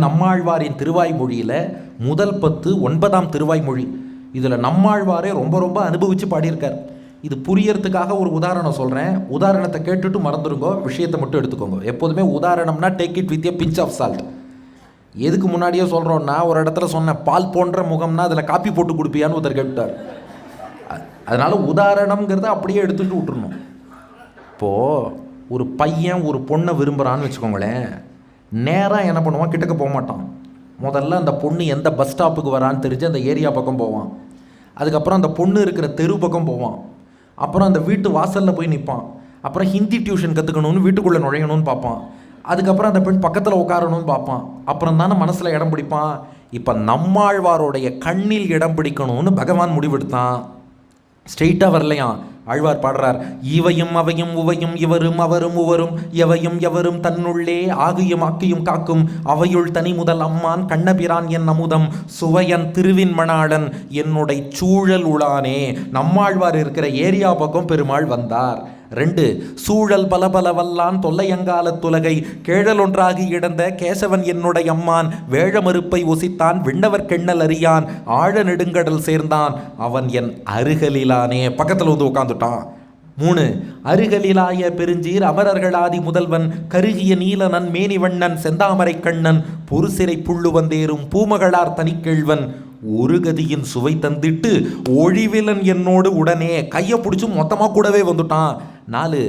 நம்மாழ்வாரின் திருவாய்மொழியில் முதல் 10 9ஆம் திருவாய்மொழி. இதில் நம்மாழ்வாரே ரொம்ப ரொம்ப அனுபவித்து பாடியிருக்கார். இது புரியறதுக்காக ஒரு உதாரணம் சொல்கிறேன். உதாரணத்தை கேட்டுட்டு மறந்துடுங்க, விஷயத்தை மட்டும் எடுத்துக்கோங்க. எப்போதுமே உதாரணம்னா take it with a pinch of salt. எதுக்கு முன்னாடியே சொல்கிறோன்னா, ஒரு இடத்துல சொன்ன பால் போன்ற முகம்னா அதில் காப்பி போட்டு கொடுப்பியான்னு ஒருத்தர் கேட்டார். அதனால் உதாரணம்ங்கிறத அப்படியே எடுத்துகிட்டு விட்டுருணும். இப்போது ஒரு பையன் ஒரு பொண்ணை விரும்புகிறான்னு வச்சுக்கோங்களேன், நேராக என்ன பண்ணுவான், கிட்டக்க போக மாட்டான். முதல்ல அந்த பொண்ணு எந்த பஸ் ஸ்டாப்புக்கு வரான்னு தெரிஞ்சு அந்த ஏரியா பக்கம் போவான். அதுக்கப்புறம் அந்த பொண்ணு இருக்கிற தெரு பக்கம் போவான். அப்புறம் அந்த வீட்டு வாசலில் போய் நிற்பான். அப்புறம் ஹிந்தி டியூஷன் கற்றுக்கணும்னு வீட்டுக்குள்ளே நுழையணும்னு பார்ப்பான். அதுக்கப்புறம் அந்த பெண் பக்கத்தில் உட்காரணும்னு பார்ப்பான். அப்புறம் தானே மனசில் இடம் பிடிப்பான். இப்போ நம்மாழ்வாரோடைய கண்ணில் இடம் பிடிக்கணும்னு பகவான் முடிவெடுத்தான். ஸ்ட்ரெயிட்டாக வரலையாம். ஆழ்வார் பாடுறார், இவையும் அவையும் உவையும் இவரும் அவரும் உவரும் எவையும் எவரும் தன்னுள்ளே ஆகியும் ஆக்கியும் காக்கும் அவையுள் தனி முதல் அம்மான் கண்ணபிரான் என் அமுதம் சுவையன் திருவின் மணாளன் என்னுடைய சூழல் உளானே. நம்மாழ்வார் இருக்கிற ஏரியா பக்கம் பெருமாள் வந்தார். 2 சூழல் பலபல வல்லான் தொல்லையங்கால துலகை கேழல் ஒன்றாகி இடந்த கேசவன் என்னுடைய அம்மான் வேழ மறுப்பை ஒசித்தான் விண்ணவர் கெண்ணல் அறியான் ஆழ நெடுங்கடல் சேர்ந்தான் அவன் என் அருகலிலானே. பக்கத்தில் வந்து உட்காந்துட்டான். 3 அருகலிலாய பெருஞ்சீர் அமரர்களாதி முதல்வன் கருகிய நீலனன் மேனிவண்ணன் செந்தாமரை கண்ணன் பொறுசிறை புள்ளு வந்தேறும் பூமகளார் தனிக்கேழ்வன் ஒரு கதியின் சுவை தந்திட்டு ஒழிவிலன் என்னோடு உடனே கையை பிடிச்சி மொத்தமாக கூடவே வந்துட்டான். 4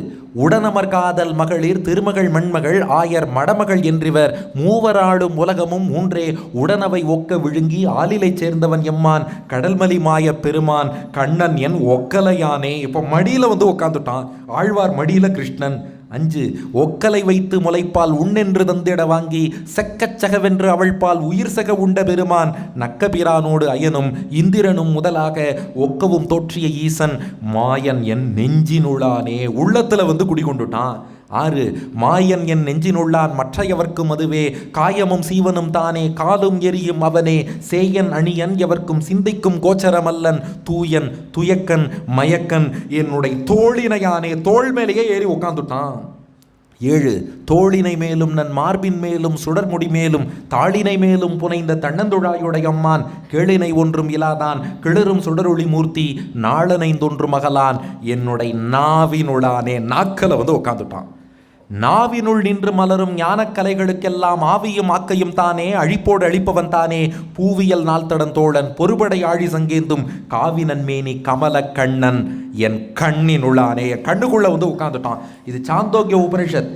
உடனமர் காதல் மகளிர் திருமகள் மண்மகள் ஆயர் மடமகள் என்றிவர் மூவராடும் உலகமும் 3 உடனவை ஒக்க விழுங்கி ஆலிலை சேர்ந்தவன் எம்மான் கடல்மலி மாய பெருமான் கண்ணன் என் ஒக்கலையானே. இப்போ மடியில் வந்து உட்காந்துட்டான். ஆழ்வார் மடியில் கிருஷ்ணன். 5 ஒக்கலை வைத்து முளைப்பால் உண்ணென்று தந்திட வாங்கி செக்கச்சகவென்று அவள்பால் உயிர் சக உண்ட பெருமான் நக்கபிரானோடு அயனும் இந்திரனும் முதலாக ஒக்கவும் தோற்றிய ஈசன் மாயன் என் நெஞ்சினுளானே. உள்ளத்தில் வந்து குடிகொண்டுட்டான். 6 மாயன் என் நெஞ்சினுள்ளான் மற்றையவர்க்கும் அதுவே காயமும் சீவனும் தானே காலும் எரியும் அவனே சேயன் அணியன் எவர்க்கும் சிந்தைக்கும் கோச்சரமல்லன் தூயன் துயக்கன் மயக்கன் என்னுடைய தோழினையானே. தோள் மேலேயே ஏறி உட்காந்துட்டான். 7 தோளினை மேலும் நன் மார்பின் மேலும் சுடர்முடி மேலும் தாளினை மேலும் புனைந்த தன்னந்துழாயுடைய அம்மான் கேளினை ஒன்றும் இலாதான் கிளறும் சுடரொளி மூர்த்தி நாளனைந்தொன்று மகளான் என்னுடைய நாவினுளானே. நாக்கலை வந்து உட்காந்துட்டான். நாவினுள் நின்று மலரும் ஞானக்கலைகளுக்கெல்லாம் ஆவியும் ஆக்கையும் தானே அழிப்போடு அழிப்பவன் தானே பூவியல் நாள்தடன் தோழன் பொறுபடை ஆழி சங்கேந்தும் காவினன் மேனி கமல கண்ணன் என் கண்ணினுளானே. கண்ணுக்குள்ள வந்து உட்காந்துட்டான். இது சாந்தோக்கிய உபனிஷத்.